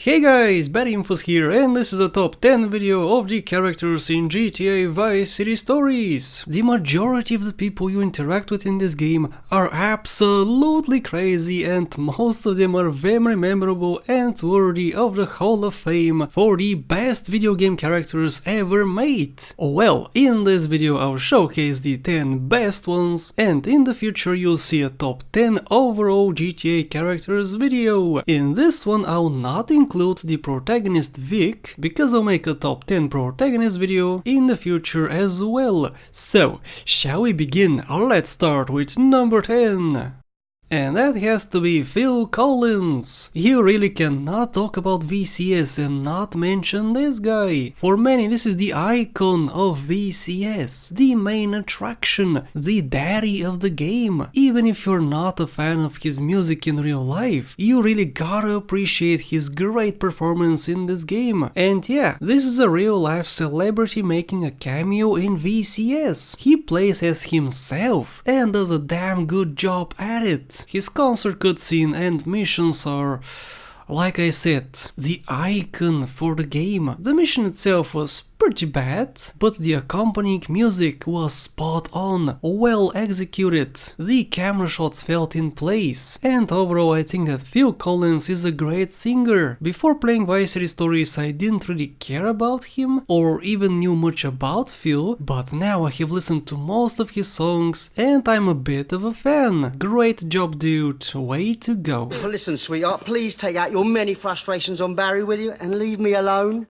Hey guys, BadInfos here, and this is a top 10 video of the characters in GTA Vice City Stories. The majority of the people you interact with in this game are absolutely crazy, and most of them are very memorable and worthy of the Hall of Fame for the best video game characters ever made. Well, in this video I'll showcase the 10 best ones, and in the future you'll see a top 10 overall GTA characters video. In this one I'll not include the protagonist Vic, because I'll make a top 10 protagonist video in the future as well. So, shall we begin? Let's start with number 10. And that has to be Phil Collins. You really cannot talk about VCS and not mention this guy. For many, this is the icon of VCS, the main attraction, the daddy of the game. Even if you're not a fan of his music in real life, you really gotta appreciate his great performance in this game. And yeah, this is a real life celebrity making a cameo in VCS. He plays as himself and does a damn good job at it. His concert cutscene and missions are, like I said, the icon for the game. The mission itself was pretty bad, but the accompanying music was spot on, well executed, the camera shots felt in place, and overall I think that Phil Collins is a great singer. Before playing Vice City Stories I didn't really care about him or even knew much about Phil, but now I have listened to most of his songs and I'm a bit of a fan. Great job, dude, way to go. Well, listen, sweetheart, please take out your many frustrations on Barry with you and leave me alone.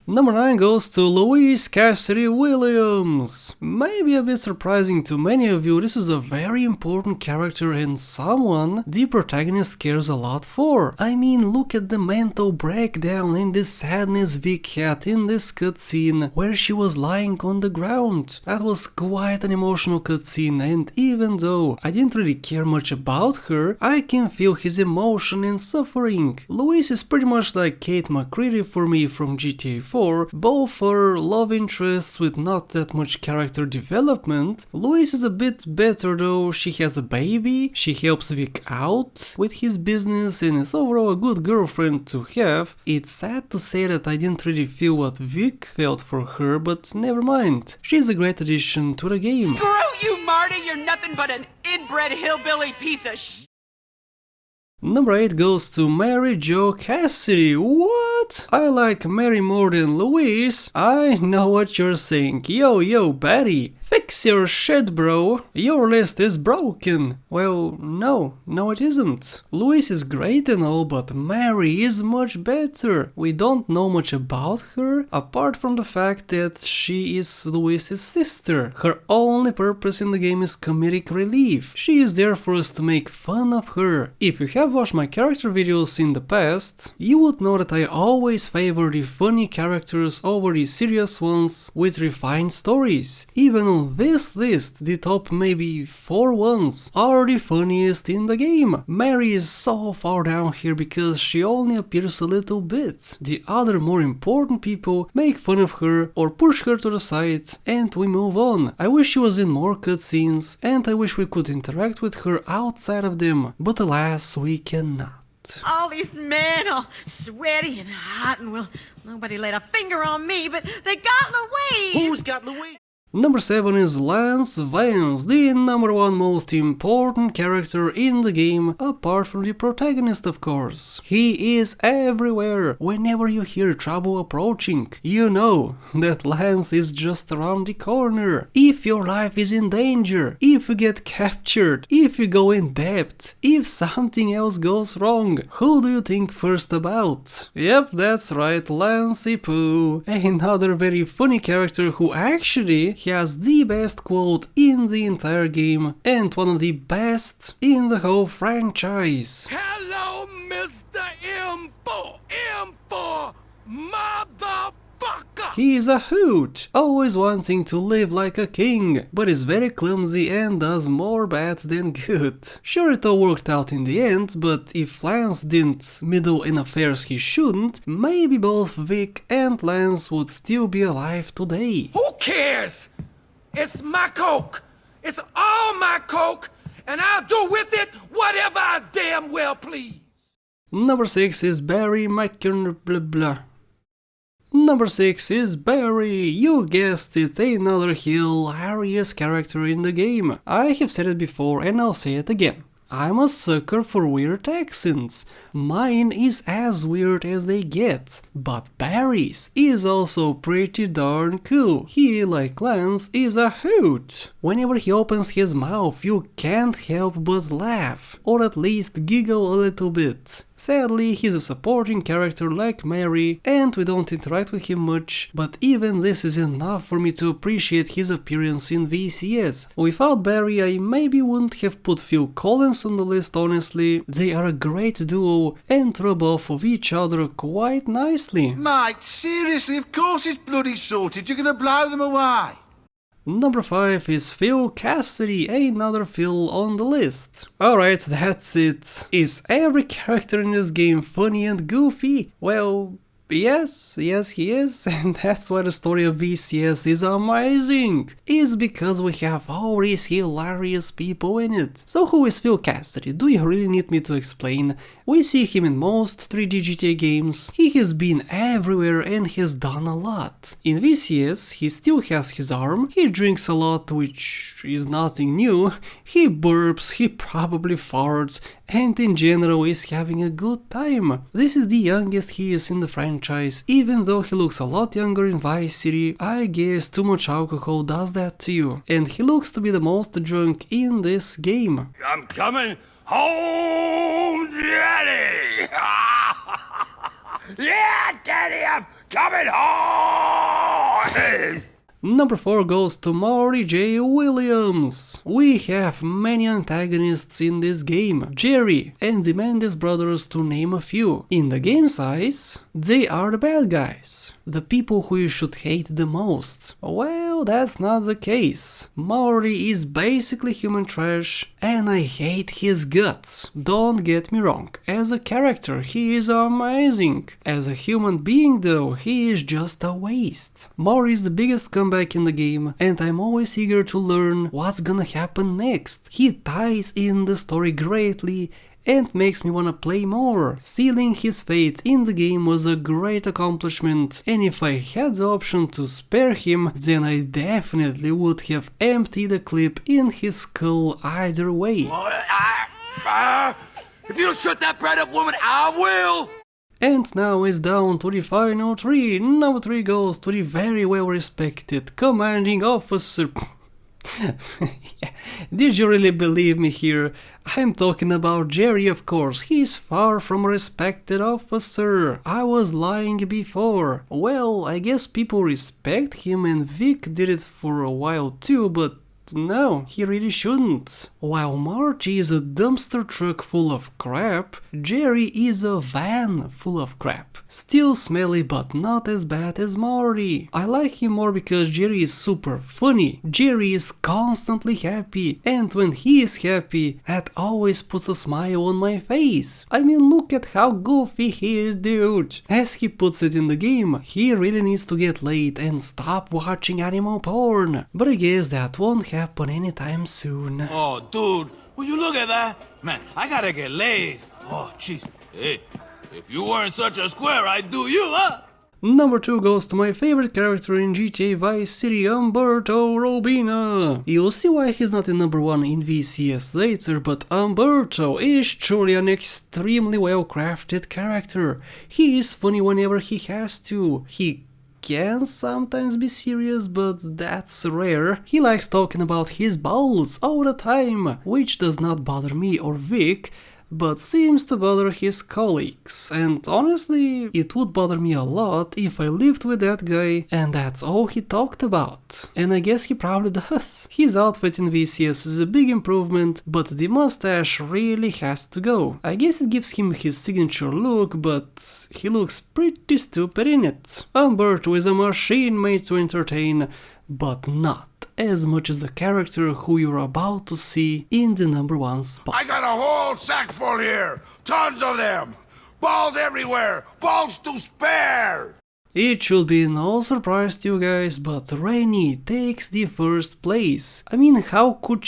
Number 9 goes to Lois Cassidy Williams. Maybe a bit surprising to many of you, this is a very important character and someone the protagonist cares a lot for. I mean, look at the mental breakdown and the sadness Vic had in this cutscene where she was lying on the ground. That was quite an emotional cutscene, and even though I didn't really care much about her, I can feel his emotion and suffering. Lois is pretty much like Kate McCready for me from GTA 4. Both are love interests with not that much character development. Lois is a bit better though, she has a baby, she helps Vic out with his business and is overall a good girlfriend to have. It's sad to say that I didn't really feel what Vic felt for her, but never mind. She's a great addition to the game. Screw you, Marty! You're nothing but an inbred hillbilly piece of sh**. Number 8 goes to Mary Jo Cassidy. What? I like Mary more than Louise. I know what you're saying. Yo, Betty. Fix your shit, bro. Your list is broken. Well, no it isn't. Louise is great and all, but Mary is much better. We don't know much about her, apart from the fact that she is Louise's sister. Her only purpose in the game is comedic relief. She is there for us to make fun of her. If you have watched my character videos in the past, you would know that I always favor the funny characters over the serious ones with refined stories. Even on this list, the top maybe 4 ones are the funniest in the game. Mary is so far down here because she only appears a little bit. The other more important people make fun of her or push her to the side and we move on. I wish she was in more cutscenes and I wish we could interact with her outside of them, but alas, we cannot. All these men all sweaty and hot, and well, nobody laid a finger on me, but they got Louise! Who's got Louise? Number 7 is Lance Vance, the number 1 most important character in the game, apart from the protagonist of course. He is everywhere. Whenever you hear trouble approaching, you know that Lance is just around the corner. If your life is in danger, if you get captured, if you go in debt, if something else goes wrong, who do you think first about? Yep, that's right, Lancey Poo. Another very funny character who actually has the best quote in the entire game and one of the best in the whole franchise. Hello, Mr. M4 motherfucker! He is a hoot, always wanting to live like a king, but is very clumsy and does more bad than good. Sure, it all worked out in the end, but if Lance didn't meddle in affairs he shouldn't, maybe both Vic and Lance would still be alive today. Who cares? It's my coke. It's all my coke, and I'll do with it whatever I damn well please. Number 6 is Barry blah blah. Number 6 is Barry, you guessed it, another hilarious character in the game. I have said it before and I'll say it again. I'm a sucker for weird accents. Mine is as weird as they get, but Barry's is also pretty darn cool. He, like Lance, is a hoot. Whenever he opens his mouth, you can't help but laugh, or at least giggle a little bit. Sadly, he's a supporting character like Mary, and we don't interact with him much, but even this is enough for me to appreciate his appearance in VCS. Without Barry, I maybe wouldn't have put Phil Collins on the list, honestly. They are a great duo and rub off of each other quite nicely. Mate, seriously, of course it's bloody sorted. You're gonna blow them away. Number 5 is Phil Cassidy, another Phil on the list. Alright, that's it. Is every character in this game funny and goofy? Well, yes, he is, and that's why the story of VCS is amazing. It's because we have all these hilarious people in it. So who is Phil Cassidy? Do you really need me to explain? We see him in most 3D GTA games, he has been everywhere and has done a lot. In VCS, he still has his arm, he drinks a lot, which is nothing new, he burps, he probably farts, and in general is having a good time. This is the youngest he is in the franchise, even though he looks a lot younger in Vice City. I guess too much alcohol does that to you. And he looks to be the most drunk in this game. I'm coming home, Daddy! Yeah, Daddy, I'm coming home! Number 4 goes to Maury Williams. We have many antagonists in this game, Jerry and the Mendes brothers to name a few. In the game's eyes, they are the bad guys, the people who you should hate the most. Well, that's not the case. Maury is basically human trash and I hate his guts. Don't get me wrong, as a character he is amazing. As a human being though, he is just a waste. Maury is the biggest comeback in the game and I'm always eager to learn what's gonna happen next. He ties in the story greatly and makes me wanna play more. Sealing his fate in the game was a great accomplishment, and if I had the option to spare him, then I definitely would have emptied the clip in his skull either way. If you don't shut that brat up, woman, I will! And now it's down to the final 3. Number 3 goes to the very well respected commanding officer. Yeah. Did you really believe me here? I'm talking about Jerry, of course. He's far from a respected officer. I was lying before. Well, I guess people respect him and Vic did it for a while too, but no, he really shouldn't. While Marty is a dumpster truck full of crap, Jerry is a van full of crap. Still smelly but not as bad as Marty. I like him more because Jerry is super funny. Jerry is constantly happy, and when he is happy, that always puts a smile on my face. I mean, look at how goofy he is, dude. As he puts it in the game, he really needs to get laid and stop watching animal porn. But I guess that won't happen anytime soon. Oh, dude, will you look at that? Man, I gotta get laid. Oh, jeez. Hey, if you weren't such a square, I'd do you, huh? Number 2 goes to my favorite character in GTA Vice City, Umberto Robina. You'll see why he's not in number 1 in VCS later, but Umberto is truly an extremely well crafted character. He is funny whenever he has to. He can sometimes be serious, but that's rare. He likes talking about his balls all the time, which does not bother me or Vic, but seems to bother his colleagues, and honestly, it would bother me a lot if I lived with that guy and that's all he talked about. And I guess he probably does. His outfit in VCS is a big improvement, but the mustache really has to go. I guess it gives him his signature look, but he looks pretty stupid in it. Umberto is a machine made to entertain, but not as much as the character who you're about to see in the number 1 spot. I got a whole sack full here. Tons of them. Balls everywhere. Balls to spare. It should be no surprise to you guys, but Rainy takes the first place. I mean, how could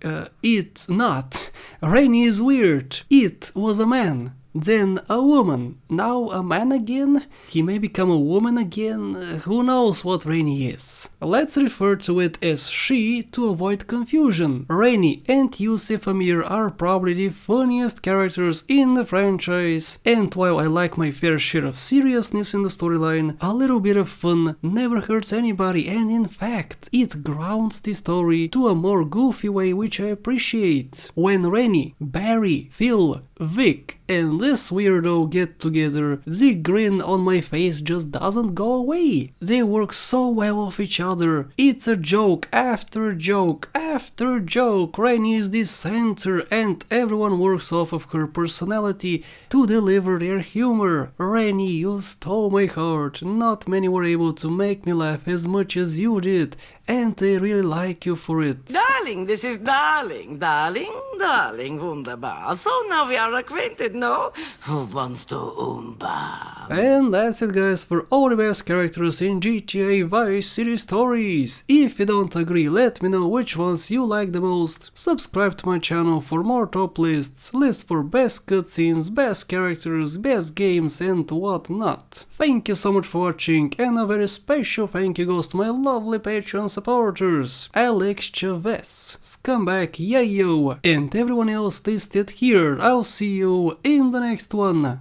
it not? Rainy is weird. It was a man, then a woman, now a man again? He may become a woman again, who knows what Rainy is. Let's refer to it as she to avoid confusion. Rainy and Yusuf Amir are probably the funniest characters in the franchise, and while I like my fair share of seriousness in the storyline, a little bit of fun never hurts anybody, and in fact, it grounds the story to a more goofy way, which I appreciate. When Rainy, Barry, Phil, Vic and this weirdo get together, the grin on my face just doesn't go away. They work so well off each other. It's a joke after joke after joke. Rainy is the center and everyone works off of her personality to deliver their humor. Rainy, you stole my heart. Not many were able to make me laugh as much as you did, and I really like you for it. Darling, this is darling, wunderbar. So now we are acquainted, no? Who wants to umba? And that's it guys for all the best characters in GTA Vice City stories. If you don't agree, let me know which ones you like the most. Subscribe to my channel for more top lists for best cutscenes, best characters, best games and whatnot. Thank you so much for watching, and a very special thank you goes to my lovely Patreon supporters, Alex Chavez, Scumbag Yayo, and everyone else listed here. I'll see you in the next one.